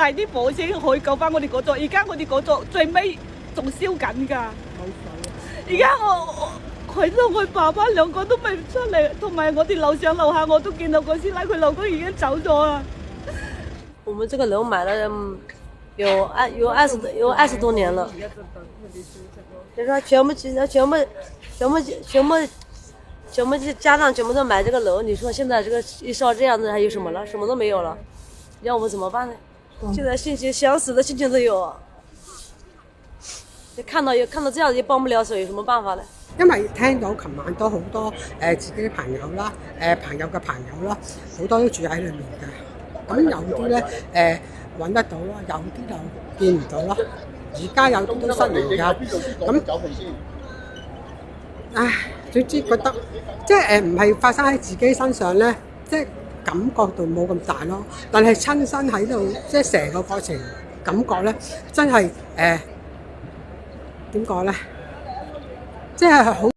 大啲火先可以救翻我哋嗰座。而家我哋嗰座最尾仲燒緊㗎。而家佢同佢爸爸兩個都未出嚟，同埋我哋樓上樓下我都見到個師奶，佢老公已經走咗啦。我們這個樓買了有20多年了，就說全部家長全部都買這個樓，你說現在這個一燒這樣子，還有什麼了？什麼都沒有了，讓我們怎麼辦呢？現在想死的心情都有，看到這樣子也幫不了手，有什麼辦法呢？因為聽到琴晚都好多自己啲朋友啦，朋友嘅朋友啦，好多都住喺裏面嘅。咁有啲咧揾得到啦，有啲就見唔到啦。而家有啲都失聯㗎。咁唉，總之覺得即係唔係發生喺自己身上咧，即係感覺到冇咁大咯。但係親身喺度，即係成個過程感覺咧，真係點講咧？即係好